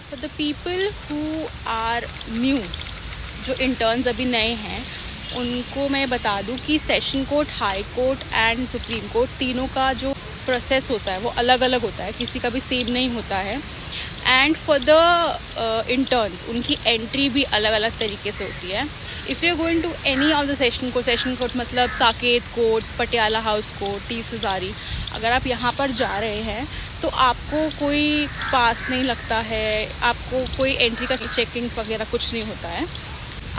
For the people who are new, जो interns अभी नए हैं, उनको मैं बता दूं कि session court, high court and supreme court तीनों का जो प्रोसेस होता है वो अलग अलग होता है, किसी का भी सेम नहीं होता है। एंड फॉर द इंटर्न्स उनकी एंट्री भी अलग अलग तरीके से होती है। If you going to any of the session court मतलब Saket Court, Patiala House Court, Tis Hazari, अगर आप यहाँ पर जा रहे हैं तो आपको कोई पास नहीं लगता है, आपको कोई एंट्री का चेकिंग वगैरह कुछ नहीं होता है।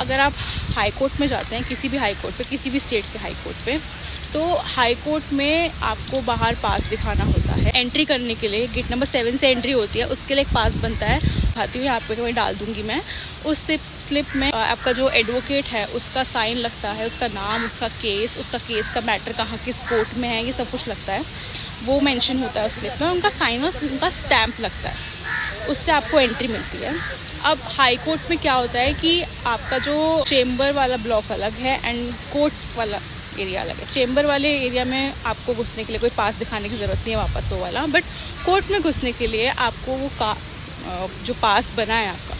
अगर आप हाई कोर्ट में जाते हैं, किसी भी हाई कोर्ट पे, किसी भी स्टेट के हाई कोर्ट पे, तो हाई कोर्ट में आपको बाहर पास दिखाना होता है। एंट्री करने के लिए गेट नंबर 7 से एंट्री होती है, उसके लिए एक पास बनता है। खाती हूँ यहाँ पे, वहीं डाल दूँगी मैं। उस स्लिप में आपका जो एडवोकेट है उसका साइन लगता है, उसका नाम, उसका केस का मैटर कहाँ किस कोर्ट में है, ये सब कुछ लगता है, वो मेंशन होता है उस स्लिप में। उनका साइन और उनका स्टैम्प लगता है, उससे आपको एंट्री मिलती है। अब हाई कोर्ट में क्या होता है कि आपका जो चेम्बर वाला ब्लॉक अलग है एंड कोर्ट्स वाला एरिया अलग है। चेम्बर वाले एरिया में आपको घुसने के लिए कोई पास दिखाने की ज़रूरत नहीं है वापस वो वाला, बट कोर्ट में घुसने के लिए आपको वो जो पास बना है आपका,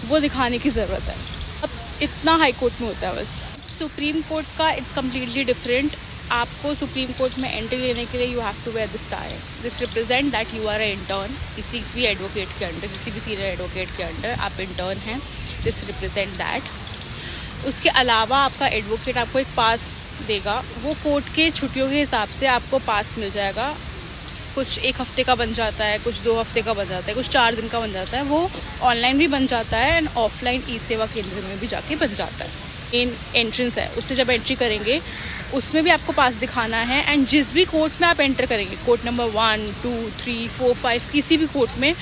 वो दिखाने की ज़रूरत है। अब इतना हाई कोर्ट में होता है बस। सुप्रीम कोर्ट का इट्स कम्प्लीटली डिफरेंट। आपको सुप्रीम कोर्ट में एंट्री लेने के लिए you have to wear this tie. This represent that you are a intern. किसी भी एडवोकेट के अंडर, किसी भी सीनियर एडवोकेट के अंडर आप इंटर्न हैं, दिस रिप्रेजेंट दैट। उसके अलावा आपका एडवोकेट आपको एक पास देगा, वो कोर्ट के छुट्टियों के हिसाब से आपको पास मिल जाएगा। कुछ 1 हफ़्ते का बन जाता है, कुछ 2 हफ़्ते का बन जाता है, कुछ 4 दिन का बन जाता है। वो ऑनलाइन भी बन जाता है एंड ऑफलाइन ई सेवा केंद्र में भी जाके बन जाता है। मेन एंट्रेंस है, उससे जब एंट्री करेंगे उसमें भी आपको पास दिखाना है। एंड जिस भी कोर्ट में आप एंटर करेंगे, कोर्ट नंबर 1, 2, 3, 4, 5, किसी भी कोर्ट में,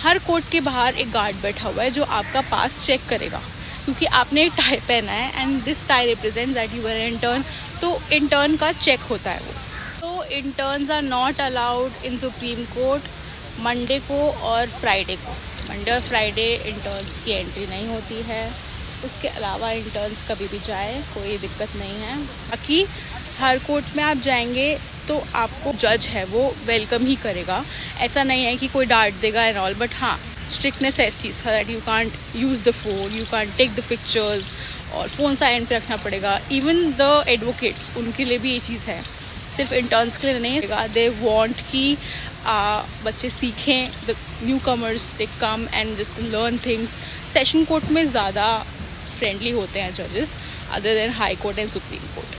हर कोर्ट के बाहर एक गार्ड बैठा हुआ है जो आपका पास चेक करेगा, क्योंकि आपने एक टाई पहना है and this tie represent that you are intern. तो इंटर्न का चेक होता है वो। तो interns are not allowed in supreme court Monday को और फ्राइडे को। मंडे और फ्राइडे इंटर्न्स की एंट्री नहीं होती है। उसके अलावा इंटर्न्स कभी भी जाए, कोई दिक्कत नहीं है। बाकी हर कोर्ट में आप जाएंगे तो आपको जज है वो वेलकम ही करेगा। ऐसा नहीं है कि कोई डांट देगा एंड ऑल, बट हाँ स्ट्रिक्टनेस है इस चीज़ का that you can't use the phone, you can't take the pictures, और फ़ोन साइलेंट पे रखना पड़ेगा। इवन द एडवोकेट्स, उनके लिए भी ये चीज़ है, सिर्फ इंटर्न्स के लिए नहीं है। दे वांट कि बच्चे सीखें, the new commerce they come and just learn things. Session court में ज़्यादा फ्रेंडली होते हैं जजेस other than high court and supreme court.